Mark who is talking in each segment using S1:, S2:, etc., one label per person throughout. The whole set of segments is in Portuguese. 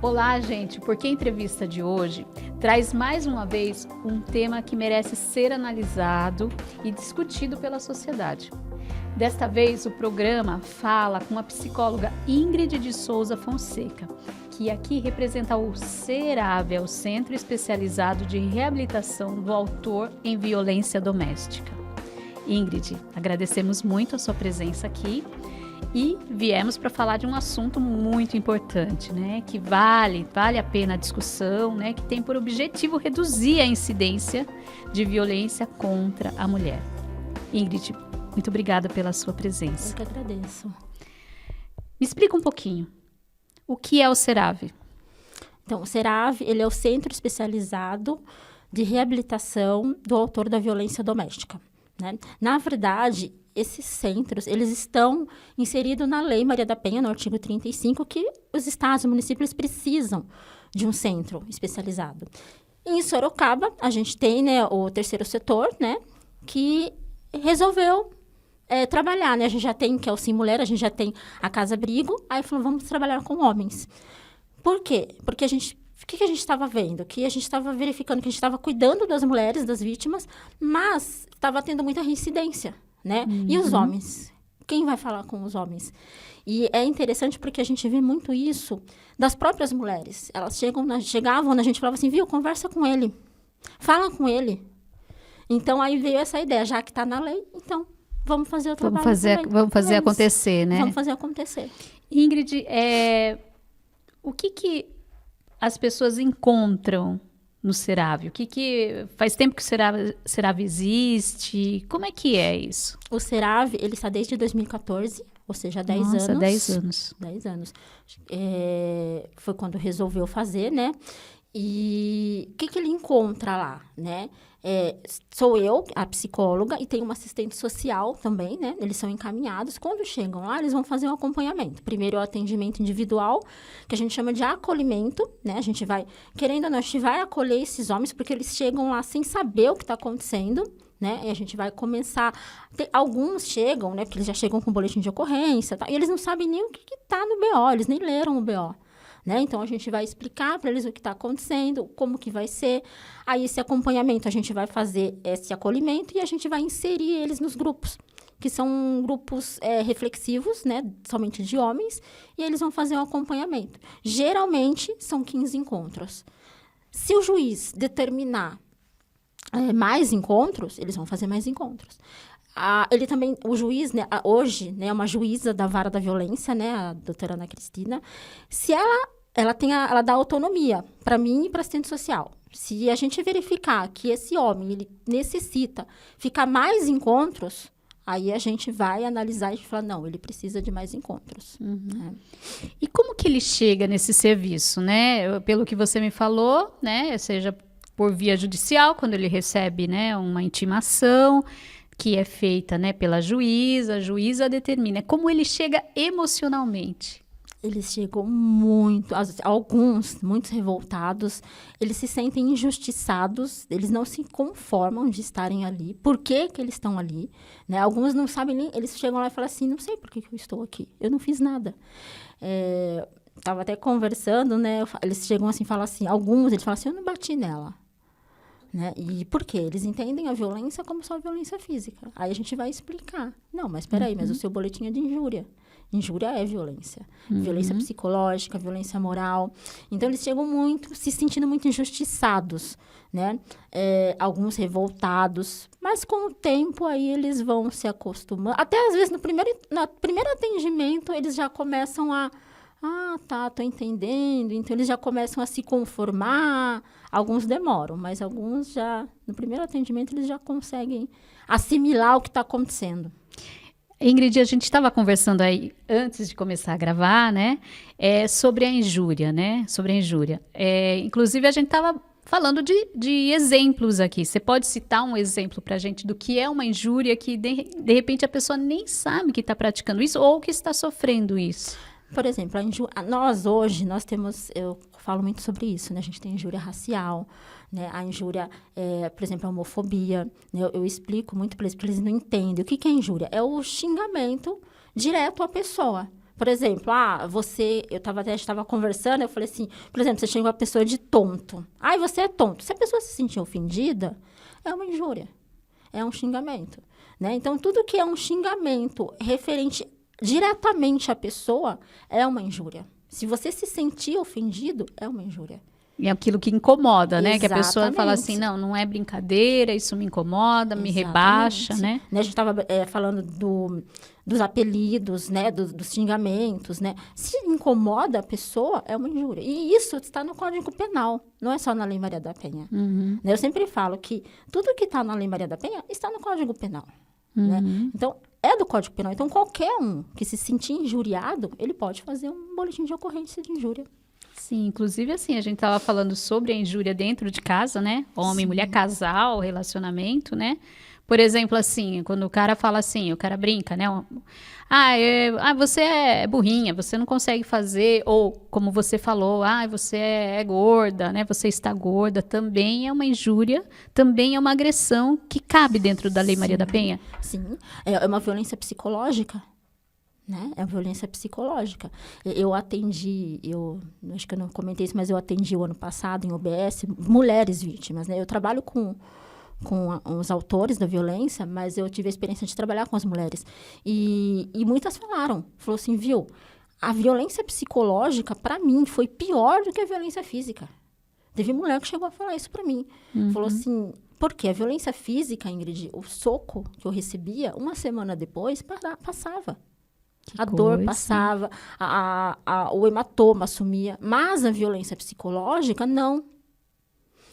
S1: Olá, gente, porque a entrevista de hoje traz mais uma vez um tema que merece ser analisado e discutido pela sociedade. Desta vez, o programa fala com a psicóloga Ingrid de Souza Fonseca, que aqui representa o CERAV, o Centro Especializado de Reabilitação do Autor em Violência Doméstica. Ingrid, agradecemos muito a sua presença aqui. E viemos para falar de um assunto muito importante, né? Que vale a pena a discussão, né? Que tem por objetivo reduzir a incidência de violência contra a mulher. Ingrid, muito obrigada pela sua presença.
S2: Eu que agradeço.
S1: Me explica um pouquinho, o que é o CERAV?
S2: Então, o CERAV, ele é o Centro Especializado de Reabilitação do Autor da Violência Doméstica, né? Na verdade, esses centros, eles estão inseridos na Lei Maria da Penha, no artigo 35, que os estados e municípios precisam de um centro especializado. Em Sorocaba, a gente tem, né, o terceiro setor, né, que resolveu trabalhar, né? A gente já tem, que é o Sim Mulher, a gente já tem a Casa Abrigo, aí falou, vamos trabalhar com homens. Por quê? Porque o que a gente estava vendo? Que a gente estava verificando que a gente estava cuidando das mulheres, das vítimas, mas estava tendo muita reincidência, né?
S1: Uhum.
S2: E os homens? Quem vai falar com os homens? E é interessante porque a gente vê muito isso das próprias mulheres. Elas chegavam, a gente falava assim, viu, conversa com ele, fala com ele. Então, aí veio essa ideia, já que está na lei, então, vamos fazer o trabalho
S1: Vamos fazer acontecer, né?
S2: Vamos fazer acontecer.
S1: Ingrid, o que as pessoas encontram no CERAV? Faz tempo que o CERAV existe? Como é que é isso?
S2: O CERAV, ele está desde 2014, ou seja, 10
S1: Nossa,
S2: anos.
S1: 10 anos.
S2: 10 anos. Foi quando resolveu fazer, né? E o que ele encontra lá, né? Sou eu, a psicóloga, e tem uma assistente social também, né? Eles são encaminhados. Quando chegam lá, eles vão fazer um acompanhamento. Primeiro, o atendimento individual, que a gente chama de acolhimento, né? A gente vai, querendo ou não, a gente vai acolher esses homens, porque eles chegam lá sem saber o que está acontecendo, né? E a gente vai começar... Alguns chegam, né? Porque eles já chegam com boletim de ocorrência, tá? E eles não sabem nem o que está no BO, eles nem leram o BO. Né? Então, a gente vai explicar para eles o que está acontecendo, como que vai ser. Aí, esse acompanhamento, a gente vai fazer esse acolhimento e a gente vai inserir eles nos grupos, que são grupos reflexivos, né? Somente de homens, e eles vão fazer um acompanhamento. Geralmente, são 15 encontros. Se o juiz determinar mais encontros, eles vão fazer mais encontros. Ele também, o juiz, né, hoje, né, é uma juíza da Vara da Violência, né, a doutora Ana Cristina. Se ela dá autonomia para mim e para assistente social. Se a gente verificar que esse homem ele necessita ficar mais encontros, aí a gente vai analisar e falar, não, ele precisa de mais encontros.
S1: Uhum. E como que ele chega nesse serviço, né? Pelo que você me falou, né, seja por via judicial, quando ele recebe, né, uma intimação que é feita, né, pela juíza, a juíza determina. Como ele chega emocionalmente?
S2: Eles chegam muitos revoltados, eles se sentem injustiçados, eles não se conformam de estarem ali. Por que eles estão ali? Né? Alguns não sabem nem, eles chegam lá e falam assim, não sei por que eu estou aqui, eu não fiz nada. Estava até conversando, né? Eles chegam assim, falam assim, eles falam assim, eu não bati nela. Né? E por quê? Eles entendem a violência como só violência física. Aí a gente vai explicar. Não, mas peraí, mas o seu boletim é de injúria. Injúria é violência. Violência psicológica, violência moral. Então, eles chegam se sentindo muito injustiçados, né? Alguns revoltados. Mas, com o tempo, aí eles vão se acostumando. Até, às vezes, no primeiro atendimento, eles já começam a... tô entendendo. Então, eles já começam a se conformar. Alguns demoram, mas alguns já, no primeiro atendimento, eles já conseguem assimilar o que está acontecendo.
S1: Ingrid, a gente estava conversando aí, antes de começar a gravar, né, sobre a injúria, né, inclusive, a gente estava falando de exemplos aqui. Você pode citar um exemplo para a gente do que é uma injúria que, de repente, a pessoa nem sabe que está praticando isso ou que está sofrendo isso?
S2: Por exemplo, nós temos, eu falo muito sobre isso, né? A gente tem injúria racial, né? A injúria, por exemplo, a homofobia, né? Eu explico muito para eles, porque eles não entendem. O que é injúria? É o xingamento direto à pessoa. Por exemplo, a gente estava conversando, eu falei assim, por exemplo, você chega uma pessoa de tonto. Ai, você é tonto. Se a pessoa se sentir ofendida, é uma injúria, é um xingamento, né? Então, tudo que é um xingamento referente diretamente à pessoa é uma injúria. Se você se sentir ofendido, é uma injúria.
S1: E é aquilo que incomoda, né? Que a pessoa
S2: Exatamente.
S1: fala assim, não é brincadeira, isso me incomoda, me
S2: Exatamente.
S1: rebaixa, né?
S2: A gente estava falando dos apelidos, né? Dos xingamentos, né? Se incomoda a pessoa, é uma injúria. E isso está no Código Penal, não é só na Lei Maria da Penha.
S1: Uhum.
S2: Eu sempre falo que tudo que está na Lei Maria da Penha está no Código Penal. Né? Então, é do Código Penal. Então, qualquer um que se sentir injuriado, ele pode fazer um boletim de ocorrência de injúria.
S1: Sim, inclusive assim, a gente estava falando sobre a injúria dentro de casa, né? Homem, mulher, casal, relacionamento, né? Por exemplo, assim, quando o cara fala assim, o cara brinca, né? Você é burrinha, você não consegue fazer, ou como você falou, você é gorda, né? Você está gorda, também é uma injúria, também é uma agressão que cabe dentro da Lei Maria da Penha.
S2: Sim, é uma violência psicológica. Né? É violência psicológica. Eu acho que eu não comentei isso, mas eu atendi o ano passado em OBS mulheres vítimas, né? Eu trabalho com os autores da violência, mas eu tive a experiência de trabalhar com as mulheres. E muitas falou assim, viu, a violência psicológica, para mim, foi pior do que a violência física. Teve mulher que chegou a falar isso para mim. Falou assim, porque a violência física, Ingrid, o soco que eu recebia, uma semana depois, passava. A dor passava, o hematoma sumia. Mas a violência psicológica, não.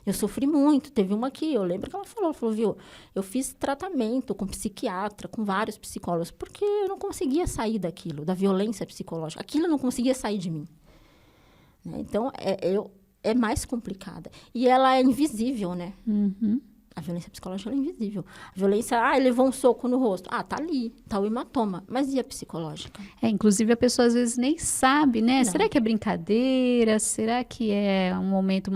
S2: Eu sofri muito. Teve uma que eu lembro que ela falou, viu, eu fiz tratamento com psiquiatra, com vários psicólogos, porque eu não conseguia sair daquilo, da violência psicológica. Aquilo não conseguia sair de mim. Né? Então, é mais complicada. E ela é invisível, né? A violência psicológica é invisível. A violência, ele levou um soco no rosto. Tá ali, tá o hematoma. Mas e a psicológica?
S1: Inclusive a pessoa às vezes nem sabe, né?
S2: Não.
S1: Será que é brincadeira? Será que é um momento,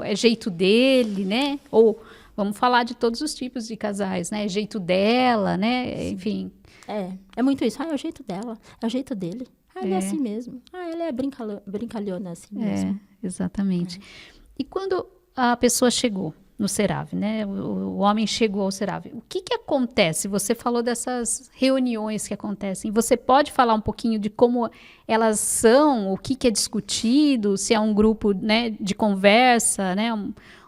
S1: é jeito dele, né? Ou vamos falar de todos os tipos de casais, né? É jeito dela, né? Sim. Enfim.
S2: É muito isso. É o jeito dela, é o jeito dele. Ele é assim mesmo. Ele é brincalhona assim mesmo.
S1: Exatamente. E quando a pessoa chegou no CERAV, né? O homem chegou ao CERAV. O que acontece? Você falou dessas reuniões que acontecem. Você pode falar um pouquinho de como elas são, o que é discutido, se é um grupo, né, de conversa, né?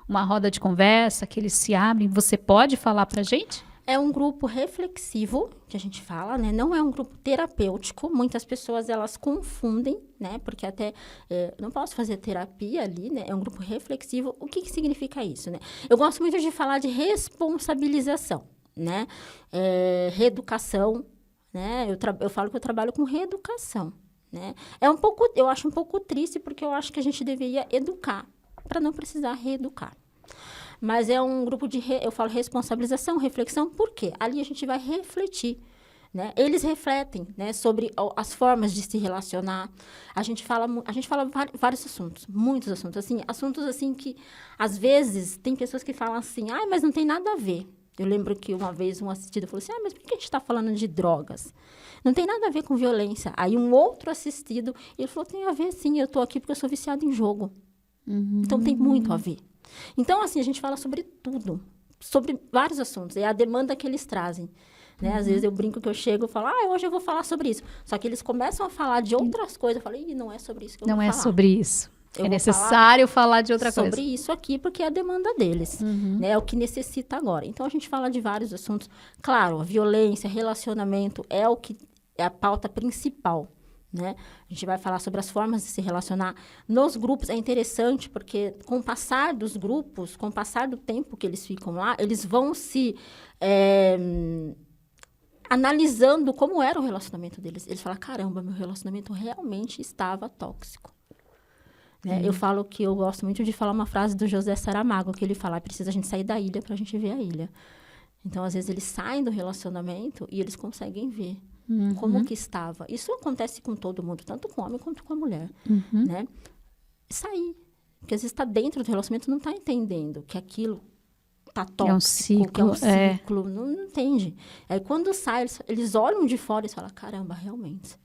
S1: Uma roda de conversa que eles se abrem. Você pode falar pra gente?
S2: É um grupo reflexivo, que a gente fala, né? Não é um grupo terapêutico. Muitas pessoas, elas confundem, né? Porque até não posso fazer terapia ali, né? É um grupo reflexivo. O que significa isso, né? Eu gosto muito de falar de responsabilização, né? Reeducação, né? Eu falo que eu trabalho com reeducação, né? Eu acho um pouco triste, porque eu acho que a gente deveria educar, para não precisar reeducar. Mas é um grupo eu falo responsabilização, reflexão, por quê? Ali a gente vai refletir, né? Eles refletem, né, sobre as formas de se relacionar. A gente fala vários assuntos, muitos assuntos. Assim, assuntos assim que, às vezes, tem pessoas que falam assim, mas não tem nada a ver. Eu lembro que uma vez um assistido falou assim, mas por que a gente está falando de drogas? Não tem nada a ver com violência. Aí um outro assistido, ele falou, tem a ver sim, eu estou aqui porque eu sou viciado em jogo. Então tem muito a ver. Então, assim, a gente fala sobre tudo, sobre vários assuntos. É a demanda que eles trazem, né? Às vezes eu brinco que eu chego e falo, hoje eu vou falar sobre isso. Só que eles começam a falar de outras coisas. Eu falo, não é sobre isso que eu vou falar.
S1: Não é sobre isso. É necessário falar de outra coisa.
S2: Sobre isso aqui, porque é a demanda deles, né? É o que necessita agora. Então, a gente fala de vários assuntos. Claro, a violência, relacionamento é a pauta principal. Né? A gente vai falar sobre as formas de se relacionar nos grupos. É interessante porque com o passar dos grupos, com o passar do tempo que eles ficam lá, eles vão se analisando como era o relacionamento deles. Eles falam, caramba, meu relacionamento realmente estava tóxico. Né? Eu falo que eu gosto muito de falar uma frase do José Saramago, que ele fala, precisa a gente sair da ilha para a gente ver a ilha. Então, às vezes, eles saem do relacionamento e eles conseguem ver como que estava. Isso acontece com todo mundo, tanto com o homem quanto com a mulher. Né? Sair. Porque às vezes está dentro do relacionamento e não está entendendo que aquilo está tóxico, que é um ciclo. Não entende. Aí quando sai, eles olham de fora e falam, caramba, realmente.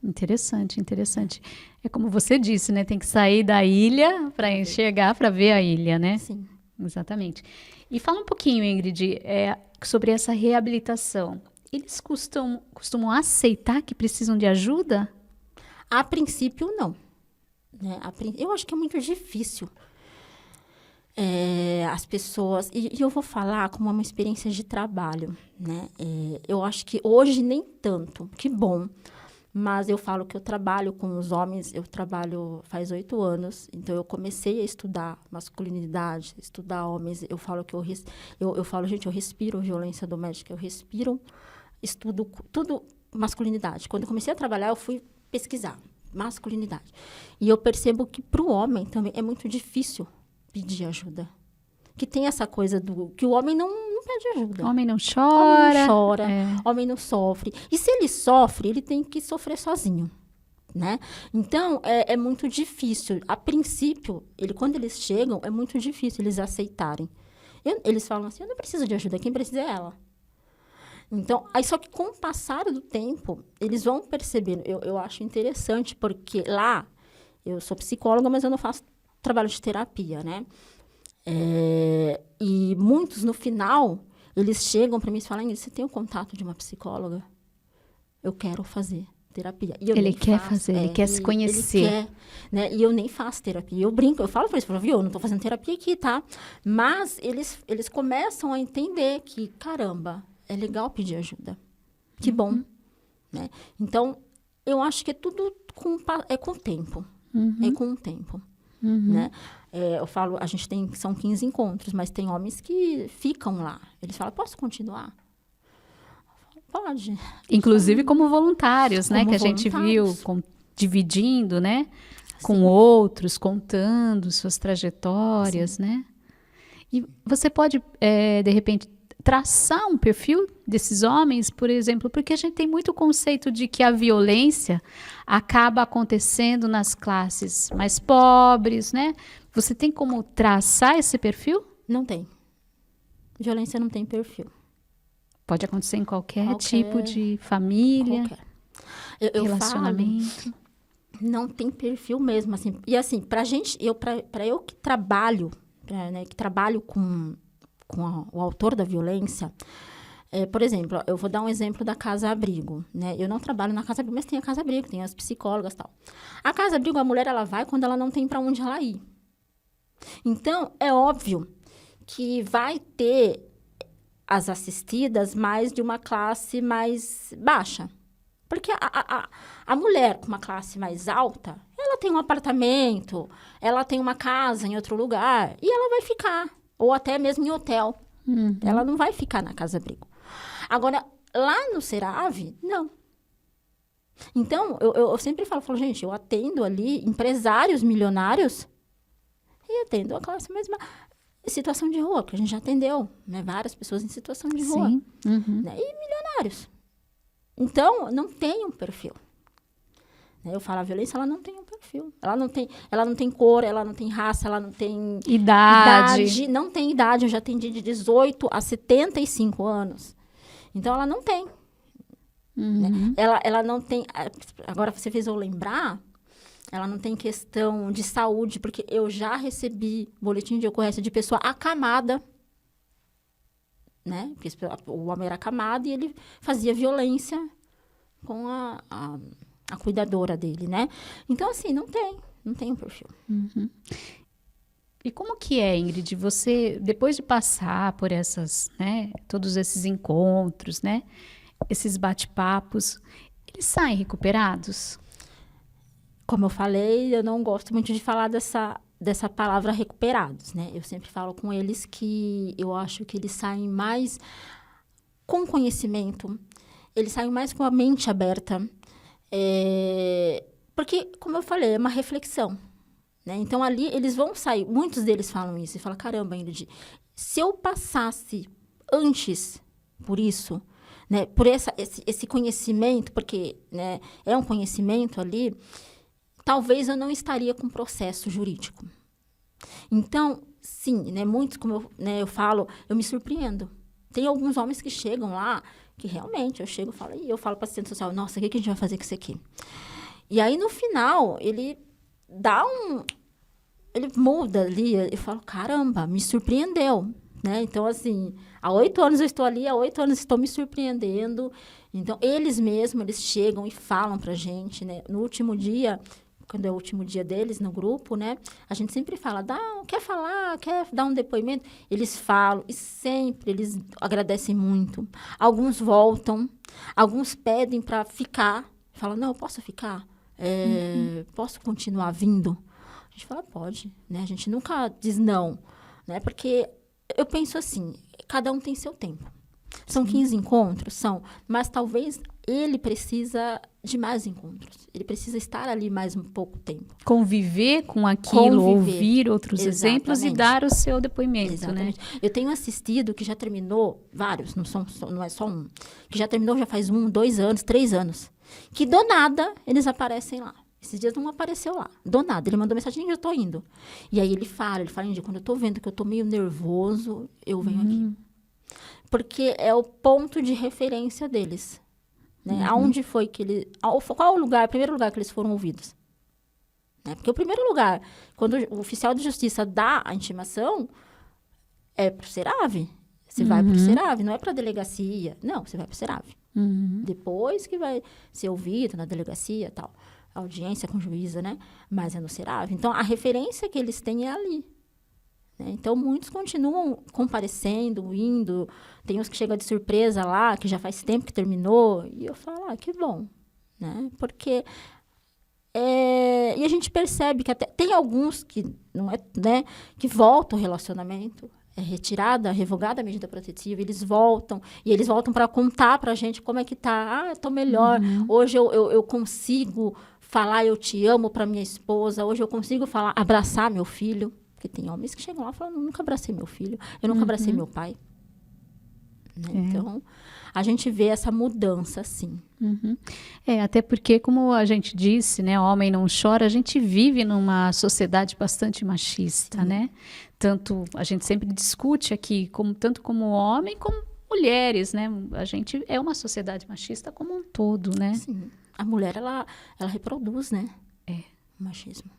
S1: Interessante, interessante. É como você disse, né? Tem que sair da ilha para enxergar, para ver a ilha, né?
S2: Sim.
S1: Exatamente. E fala um pouquinho, Ingrid, sobre essa reabilitação. Eles costumam aceitar que precisam de ajuda?
S2: A princípio, não. Né? Eu acho que é muito difícil. As pessoas... E eu vou falar como uma experiência de trabalho, né? Eu acho que hoje nem tanto. Que bom. Mas eu falo que eu trabalho com os homens, eu trabalho faz 8 anos, então eu comecei a estudar masculinidade, estudar homens. Eu falo que eu falo, gente, eu respiro violência doméstica, eu respiro, estudo tudo masculinidade. Quando eu comecei a trabalhar, eu fui pesquisar masculinidade. E eu percebo que para o homem também é muito difícil pedir ajuda. Que tem essa coisa que o homem não pede ajuda.
S1: Homem não chora.
S2: Homem não chora, homem não sofre. E se ele sofre, ele tem que sofrer sozinho, né? Então, é muito difícil. A princípio, quando eles chegam, é muito difícil eles aceitarem. Eles falam assim, eu não preciso de ajuda, quem precisa é ela. Então, aí só que com o passar do tempo, eles vão percebendo. Eu acho interessante, porque lá, eu sou psicóloga, mas eu não faço trabalho de terapia, né? E muitos, no final, eles chegam para mim e falam, você tem o contato de uma psicóloga? Eu quero fazer terapia. E
S1: ele quer fazer, ele quer se conhecer.
S2: Ele quer, né? E eu nem faço terapia. Eu brinco, eu falo para eles, viu, eu não estou fazendo terapia aqui, tá? Mas eles começam a entender que, caramba, é legal pedir ajuda. Que bom. Né? Então, eu acho que é tudo com o tempo. É com o tempo. Né? Eu falo, são 15 encontros, mas tem homens que ficam lá. Eles falam, posso continuar? Pode.
S1: Inclusive como voluntários, né? Que a gente viu dividindo, né? Com outros, contando suas trajetórias, né? E você pode, de repente, traçar um perfil desses homens, por exemplo, porque a gente tem muito conceito de que a violência acaba acontecendo nas classes mais pobres, né? Você tem como traçar esse perfil?
S2: Não tem. Violência não tem perfil.
S1: Pode acontecer em qualquer tipo de família, relacionamento.
S2: Não tem perfil mesmo, assim. E assim, pra gente, pra eu que trabalho, que trabalho com o autor da violência, por exemplo, eu vou dar um exemplo da casa-abrigo, né? Eu não trabalho na casa-abrigo, mas tem a casa-abrigo, tem as psicólogas e tal. A casa-abrigo, a mulher, ela vai quando ela não tem para onde ela ir. Então, é óbvio que vai ter as assistidas mais de uma classe mais baixa. Porque a mulher com uma classe mais alta, ela tem um apartamento, ela tem uma casa em outro lugar, e ela vai ficar. Ou até mesmo em hotel. Ela não vai ficar na casa-abrigo. Agora, lá no Serave, não. Então, eu sempre falo, gente, eu atendo ali empresários milionários e atendo a classe mesma situação de rua, porque a gente já atendeu, né? Várias pessoas em situação de rua.
S1: Sim.
S2: Né? E milionários. Então, não tem um perfil. Eu falo, a violência, ela não tem um perfil. Ela não tem cor, ela não tem raça, ela não tem idade. Não tem idade. Eu já atendi de 18 a 75 anos. Então, ela não tem. Né? Ela não tem... Agora, você fez eu lembrar, ela não tem questão de saúde, porque eu já recebi boletim de ocorrência de pessoa acamada, né? Porque o homem era acamado e ele fazia violência com a cuidadora dele, né? Então, assim, não tem um perfil.
S1: E como que é, Ingrid, você, depois de passar por todos esses encontros, né? Esses bate-papos, eles saem recuperados?
S2: Como eu falei, eu não gosto muito de falar dessa palavra recuperados, né? Eu sempre falo com eles que eu acho que eles saem mais com conhecimento, eles saem mais com a mente aberta, porque, como eu falei, é uma reflexão, né? Então, ali, eles vão sair, muitos deles falam isso, e falam, caramba, Ingrid, se eu passasse antes por isso, né, por esse conhecimento, porque, né, é um conhecimento ali, talvez eu não estaria com processo jurídico. Então, sim, né, muitos, como eu falo, eu me surpreendo. Tem alguns homens que chegam lá, que realmente eu chego e falo para a assistente social, nossa, o que a gente vai fazer com isso aqui? E aí, no final, ele ele muda ali, eu falo, caramba, me surpreendeu, né? Então, assim, há 8 anos eu estou ali, há 8 anos estou me surpreendendo. Então, eles mesmos, eles chegam e falam pra gente, né? No último dia, quando é o último dia deles no grupo, né? A gente sempre fala, quer falar, quer dar um depoimento? Eles falam e sempre eles agradecem muito. Alguns voltam, alguns pedem para ficar. Falam, não, eu posso ficar? Posso continuar vindo? A gente fala, pode, né? A gente nunca diz não, né? Porque eu penso assim, cada um tem seu tempo. São 15 encontros? São. Mas talvez ele precisa de mais encontros. Ele precisa estar ali mais um pouco tempo.
S1: Conviver com aquilo, ouvir outros exemplos e dar o seu depoimento,
S2: Exatamente.
S1: né?
S2: Eu tenho assistido que já terminou, vários, não é só um, que já terminou já faz 1, 2 anos, 3 anos. Que do nada eles aparecem lá. Esses dias não apareceu lá. Do nada. Ele mandou mensagem, eu tô indo. E aí ele fala, quando eu tô vendo que eu tô meio nervoso, eu venho aqui. Porque é o ponto de referência deles. Né? Aonde foi que ele... Qual o primeiro lugar que eles foram ouvidos? Né? Porque o primeiro lugar, quando o oficial de justiça dá a intimação, é pro SERAV. Você vai pro SERAV, não é pra delegacia. Não, você vai pro SERAV. Depois que vai ser ouvido na delegacia e tal. A audiência com juíza, né? Mas é no SERAV. Então, a referência que eles têm é ali. Né? Então, muitos continuam comparecendo, indo. Tem uns que chegam de surpresa lá, que já faz tempo que terminou. E eu falo, que bom. Né? Porque... E a gente percebe que até... Tem alguns que, não é, né, que voltam ao relacionamento. É retirada, revogada a medida protetiva. Eles voltam. E eles voltam para contar para a gente como é que tá. Eu tô melhor. Hoje eu consigo falar eu te amo para minha esposa. Hoje eu consigo falar, abraçar meu filho. Porque tem homens que chegam lá e falam, nunca abracei meu filho, eu nunca abracei meu pai. Né? Então, a gente vê essa mudança, sim.
S1: Até porque, como a gente disse, né, homem não chora, a gente vive numa sociedade bastante machista, né? Tanto, a gente sempre discute aqui, tanto como homem, como mulheres, né? A gente é uma sociedade machista como um todo, né?
S2: Sim. A mulher, ela reproduz, né? O machismo.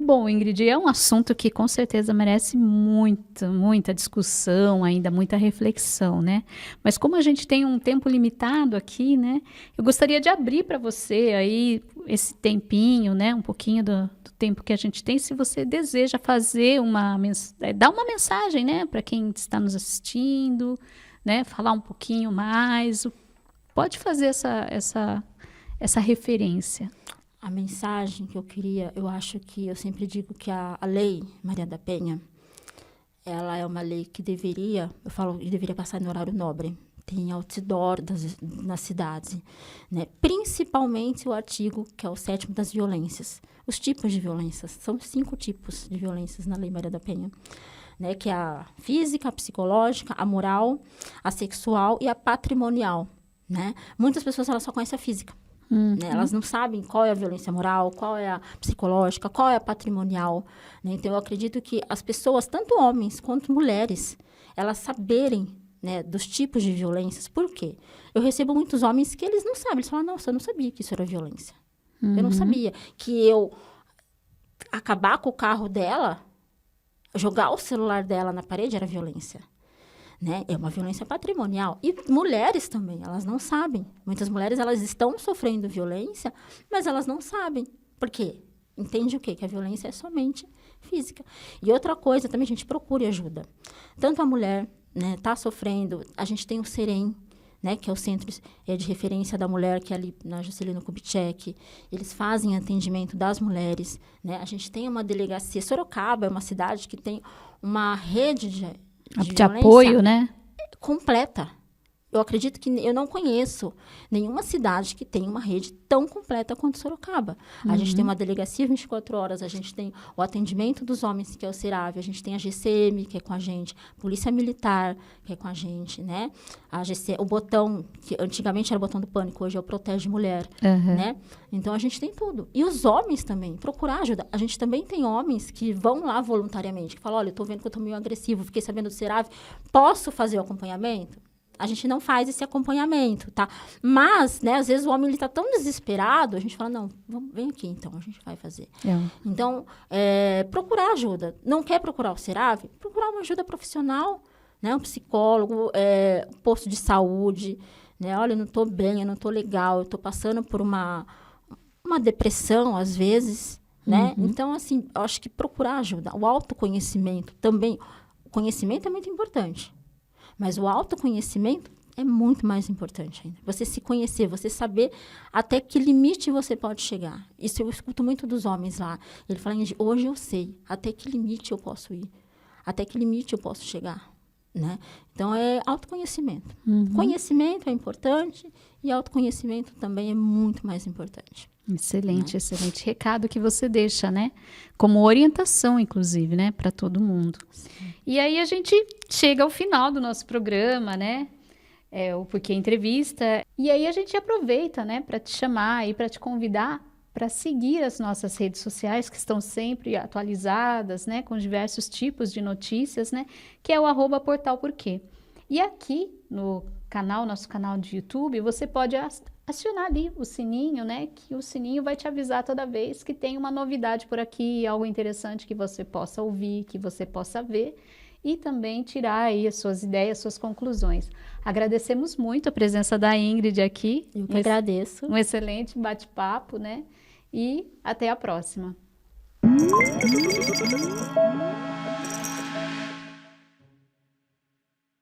S1: Bom, Ingrid, é um assunto que com certeza merece muita discussão, ainda muita reflexão, né? Mas como a gente tem um tempo limitado aqui, né? Eu gostaria de abrir para você aí esse tempinho, né? Um pouquinho do tempo que a gente tem, se você deseja fazer dar uma mensagem, né? Para quem está nos assistindo, né? Falar um pouquinho mais. Pode fazer essa referência.
S2: A mensagem que eu queria, eu acho que eu sempre digo que a Lei Maria da Penha, ela é uma lei que deveria passar no horário nobre. Tem outdoor nas cidades, né? Principalmente o artigo, que é o 7º das violências. Os tipos de violências, são 5 tipos de violências na Lei Maria da Penha. Né? Que é a física, a psicológica, a moral, a sexual e a patrimonial. Né? Muitas pessoas elas só conhecem a física. Né? Elas não sabem qual é a violência moral, qual é a psicológica, qual é a patrimonial. Né? Então, eu acredito que as pessoas, tanto homens quanto mulheres, elas saberem, né, dos tipos de violências. Por quê? Eu recebo muitos homens que eles não sabem. Eles falam, nossa, eu não sabia que isso era violência. Eu não sabia que eu acabar com o carro dela, jogar o celular dela na parede era violência. Né? É uma violência patrimonial. E mulheres também, elas não sabem. Muitas mulheres, elas estão sofrendo violência, mas elas não sabem. Por quê? Entende o quê? Que a violência é somente física. E outra coisa, também a gente procure ajuda. Tanto a mulher, né, tá sofrendo, a gente tem o SEREM, né, que é o Centro de Referência da Mulher, que é ali na Juscelino Kubitschek. Eles fazem atendimento das mulheres. Né? A gente tem uma delegacia. Sorocaba é uma cidade que tem uma rede de
S1: apoio, né?
S2: Completa. Eu acredito que eu não conheço nenhuma cidade que tenha uma rede tão completa quanto Sorocaba. A gente tem uma delegacia 24 horas, a gente tem o atendimento dos homens, que é o SERAV, a gente tem a GCM, que é com a gente, Polícia Militar, que é com a gente, né? O botão, que antigamente era o botão do pânico, hoje é o Protege Mulher, né? Então, a gente tem tudo. E os homens também, procurar ajuda. A gente também tem homens que vão lá voluntariamente, que falam, olha, eu tô vendo que eu tô meio agressivo, fiquei sabendo do SERAV, posso fazer o acompanhamento? a gente não faz esse acompanhamento, tá? Mas, né, às vezes o homem, ele tá tão desesperado, a gente fala, não, vem aqui, então, a gente vai fazer. Então, procurar ajuda. Não quer procurar o Serave? Procurar uma ajuda profissional, né? Um psicólogo, um posto de saúde, né? Olha, eu não tô bem, eu não tô legal, eu tô passando por uma depressão, às vezes, né? Então, assim, eu acho que procurar ajuda. O autoconhecimento também. O conhecimento é muito importante. Mas o autoconhecimento é muito mais importante ainda. Você se conhecer, você saber até que limite você pode chegar. Isso eu escuto muito dos homens lá. Ele fala, hoje eu sei até que limite eu posso ir. Até que limite eu posso chegar. Né? Então, é autoconhecimento. Conhecimento é importante e autoconhecimento também é muito mais importante.
S1: Excelente, excelente recado que você deixa, né? Como orientação, inclusive, né? Para todo mundo. Sim. E aí a gente chega ao final do nosso programa, né? O Porquê Entrevista. E aí a gente aproveita, né? Para te chamar e para te convidar para seguir as nossas redes sociais, que estão sempre atualizadas, né? Com diversos tipos de notícias, né? Que é o @portalporquê. E aqui no canal, nosso canal de YouTube, você pode acionar ali o sininho, né? Que o sininho vai te avisar toda vez que tem uma novidade por aqui, algo interessante que você possa ouvir, que você possa ver e também tirar aí as suas ideias, suas conclusões. Agradecemos muito a presença da Ingrid aqui.
S2: Eu que agradeço.
S1: Um excelente bate-papo, né? E até a próxima.